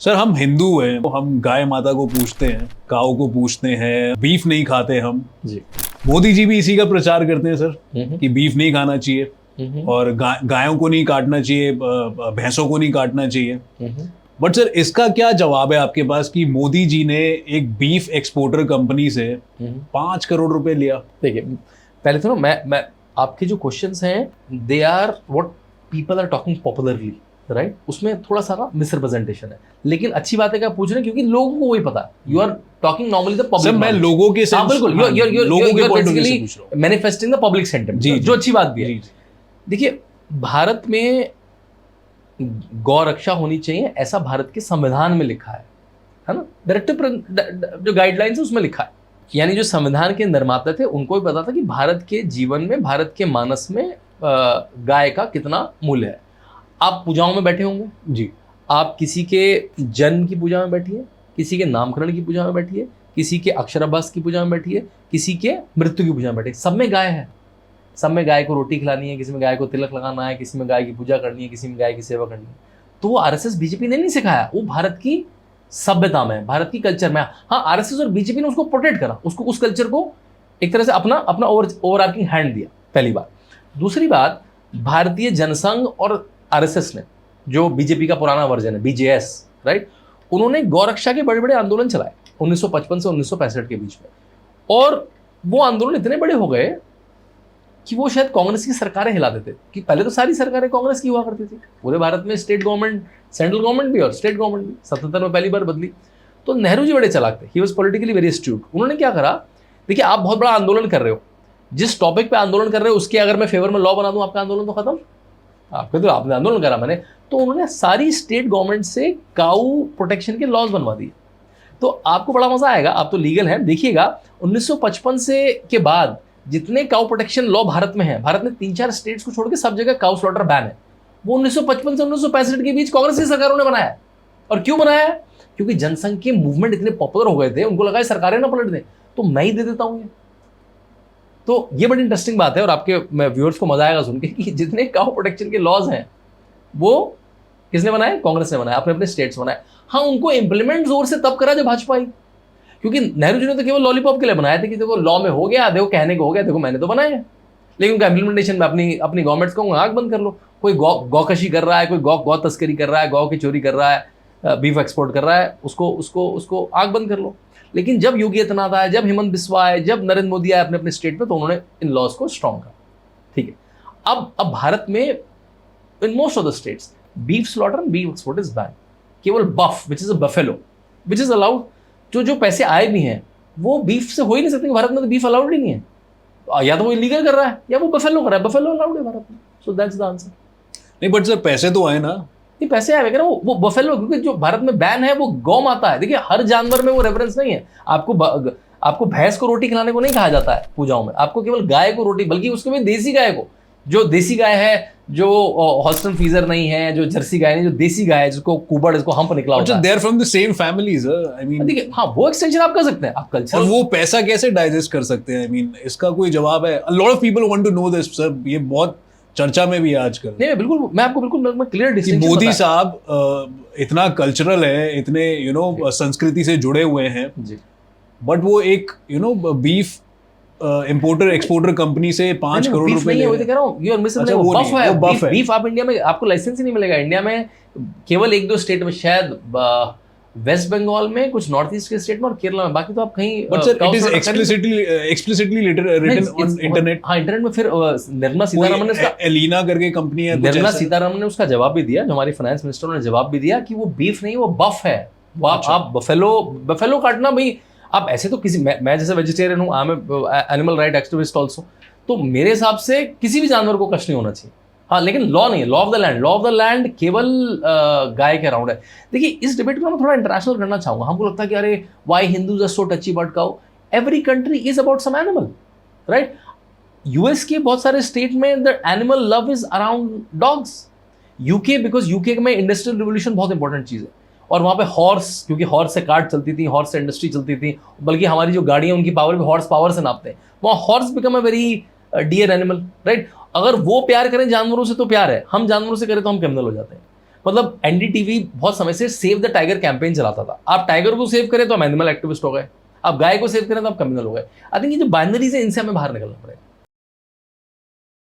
Sir हम हिंदू हैं, तो हम गाय माता को पूजते हैं, काऊ को पूजते हैं, बीफ नहीं खाते हम जी। मोदी जी भी इसी का प्रचार करते हैं सर हम्म। कि बीफ नहीं खाना चाहिए और गायों को नहीं काटना चाहिए, भैंसों को नहीं काटना चाहिए। बट सर इसका क्या जवाब है आपके पास कि मोदी जी ने एक बीफ एक्सपोर्टर कंपनी से 5 करोड़ रुपए लिया? देखिए, पहले तो ना मैं आपके जो क्वेश्चंस हैं they are what people are talking popularly, right? उसमें थोड़ा सा ना मिसरिप्रेजेंटेशन है, लेकिन अच्छी बात है कि आप पूछ रहे हैं क्योंकि लोगों को वही पता है। You are talking normally the public. Sir मैं लोगों के हाँ बिल्कुल, लोगों के पॉइंट ऑफ व्यू से पूछ रहा हूं, मैनिफेस्टिंग द पब्लिक सेंटिमेंट, जो अच्छी बात भी है। देखिए, भारत में गौ रक्षा होनी चाहिए, ऐसा भारत के संविधान में लिखा है ना? डायरेक्टिव जो गाइडलाइंस है उसमें लिखा है। यानी जो संविधान के निर्माता थे उनको भी पता था कि भारत के जीवन में, भारत के मानस में गाय का कितना मूल्य है। आप पूजाओं में बैठे होंगे जी, आप किसी के जन्म की पूजा में बैठिए, किसी के नामकरण की पूजा में बैठिए, किसी के अक्षराभ्यास की पूजा में बैठिए, किसी के मृत्यु की पूजा में बैठिए, सब में गाय है। सब में गाय को रोटी खिलानी है, किसी में गाय को तिलक लगाना है, किसी में गाय की पूजा करनी है, किसी में गाय की सेवा करनी है। तो वो आरएसएस बीजेपी ने नहीं सिखाया, वो भारत की सभ्यता में, भारत की कल्चर में। हाँ, आरएसएस और बीजेपी ने उसको प्रोटेक्ट करा, उसको उस कल्चर को एक तरह से अपना अपना ओवरआर्किंग हैंड दिया, पहली बात। दूसरी बात, भारतीय जनसंघ और आरएसएस ने, जो बीजेपी का पुराना वर्जन है बीजेएस, राइट, उन्होंने गौरक्षा के बड़े बड़े आंदोलन चलाए 1955 से 1965 के बीच में। और वो आंदोलन इतने बड़े हो गए कि वो शायद कांग्रेस की सरकारें हिला देते। कि पहले तो सारी सरकारें कांग्रेस की हुआ करती थी पूरे भारत में, स्टेट गवर्नमेंट, सेंट्रल गवर्नमेंट भी और स्टेट गवर्नमेंट भी 77 में पहली बार बदली। तो नेहरू जी बड़े चालाक थे, he was politically very astute. उन्होंने क्या करा, देखिए आप बहुत बड़ा आंदोलन कर रहे हो, जिस टॉपिक पे आंदोलन कर रहे हो उसके अगर मैं फेवर में लॉ बना दूं, आपका आंदोलन तो खत्म। आपके तो आपने आंदोलन करा मैंने, तो उन्होंने सारी स्टेट गवर्नमेंट से काऊ प्रोटेक्शन के लॉज बनवा दिए। तो आपको बड़ा मजा आएगा, आप तो लीगल हैं, देखिएगा 1955 से के बाद जितने काउ प्रोटेक्शन लॉ भारत में है, भारत में 3-4 स्टेट्स को छोड़ के सब जगह काउ स्लॉटर बैन है। वो 1955 से 1965 के बीच कांग्रेस की सरकारों ने बनाया। और क्यों बनाया? क्योंकि जनसंघ के मूवमेंट इतने पॉपुलर हो गए थे, उनको लगा सरकारें ना पलट दें, तो मैं ही दे देता हूं ये। तो ये बड़ी इंटरेस्टिंग बात है और आपके व्यूअर्स को मजा आएगा सुन के कि जितने काउ प्रोटेक्शन के लॉज हैं वो किसने बनाए? कांग्रेस ने बनाया, अपने अपने स्टेट्स बनाए। हाँ, उनको इंप्लीमेंट जोर से तब करा जब भाजपा आई, क्योंकि नेहरू जी ने तो केवल लॉलीपॉप के लिए बनाया था कि देखो लॉ में हो गया, देखो कहने को हो गया, देखो मैंने तो बनाया है। लेकिन उनका इंप्लीमेंटेशन में अपनी गवर्नमेंट्स को आंख बंद कर लो। कोई गौकशी कर रहा है, कोई गौ तस्करी कर रहा है, गौ की चोरी कर रहा है, बीफ एक्सपोर्ट कर रहा है, उसको आंख बंद कर लो। लेकिन जब योगी आदित्यनाथ आए, जब हेमंत बिस्वा आए, जब नरेंद्र मोदी आए अपने अपने स्टेट में, तो उन्होंने इन लॉज को स्ट्रॉन्ग करा। ठीक है, अब भारत में in most of the states beef slaughter and beef export is ban. केवल buff which is a buffalo which is allowed, जो पैसे आए भी हैं वो बीफ से हो ही नहीं सकते। भारत में तो बीफ अलाउड ही नहीं है, या तो वो इलीगल कर रहा है या वो बफेलो कर रहा है। बफेलो अलाउड है भारत में, सो दैट्स द आंसर। नहीं बट सर पैसे तो आए ना। नहीं, पैसे आए वगैरह, वो बफेलो, क्योंकि जो भारत में बैन है वो गौ माता है। देखिए, हर जानवर में वो रेफरेंस नहीं है। आपको भैंस को रोटी खिलाने को नहीं कहा जाता है पूजाओं में, आपको केवल गाय को रोटी, बल्कि उसके भी देसी गाय को, जो देसी गाय है, जो हॉस्टन फीजर नहीं है, जो जर्सी गाय नहीं, जो देसी गाय है, जिसको कुबड़, जिसको हम्प निकला होता है। They are from the same families, I mean. देखिए, हाँ, वो एक्सटेंशन आप कर सकते हैं, आप कल्चर। और वो पैसा कैसे डाइजेस्ट कर सकते हैं? आई मीन इसका कोई जवाब है? A lot of people want to know this sir, ये बहुत चर्चा में भी है आजकल। नहीं, बिल्कुल, मैं आपको बिल्कुल क्लियर डिस्टिंक्शन। मोदी साहब इतना कल्चरल है, इतने संस्कृति से जुड़े हुए हैं जी, बट वो एक बीफ इंपोर्टर एक्सपोर्टर कंपनी से 5 करोड़ रुपए ले रहे हैं। बीफ आप इंडिया में, आपको लाइसेंस ही नहीं मिलेगा इंडिया में। केवल 1-2 स्टेट में, शायद वेस्ट बंगाल में, कुछ नॉर्थ ईस्ट के स्टेट में और केरला में, बाकी तो आप कहीं। But sir it is explicitly written on internet. हाँ, इंटरनेट में। फिर निर्मला सीतारमण ने उसका, एलिना करके कंपनी है, निर्मला सीतारमण ने उसका जवाब भी दिया, जो हमारी फाइनेंस मिनिस्टर ने जवाब भी दिया कि वो बीफ नहीं, वो बफ है। वो आप बफेलो काटना भाई, आप ऐसे तो किसी, मैं जैसे वेजिटेरियन हूँ, I am animal right activist also, तो मेरे हिसाब से किसी भी जानवर को कष्ट नहीं होना चाहिए। हाँ, लेकिन लॉ नहीं है, लॉ ऑफ द लैंड केवल गाय के अराउंड है। देखिए, इस डिबेट को मैं थोड़ा इंटरनेशनल करना चाहूंगा। हमको लगता है कि अरे why Hindus are so touchy about cow. Every country is about some animal, right? US के बहुत सारे स्टेट में the animal love is around dogs. UK, because UK में इंडस्ट्रियल रिवोल्यूशन बहुत इंपॉर्टेंट चीज है, और वहाँ पे हॉर्स, क्योंकि हॉर्स से कार्ट चलती थी, हॉर्स से इंडस्ट्री चलती थी, बल्कि हमारी जो गाड़ियाँ उनकी पावर भी हॉर्स पावर से नापते हैं। वहाँ horse become a very dear animal, right? अगर वो प्यार करें जानवरों से तो प्यार है, हम जानवरों से करें तो हम क्रिमिनल हो जाते हैं। मतलब एनडीटीवी बहुत समय से सेव द टाइगर कैंपेन चलाता था। आप टाइगर को सेव करें तो हम एनिमल एक्टिविस्ट हो गए, आप गाय को सेव करें तो आप कम्युनल हो गए। आई थिंक ये जो बाइनरीज है इनसे हमें बाहर निकलना पड़ेगा।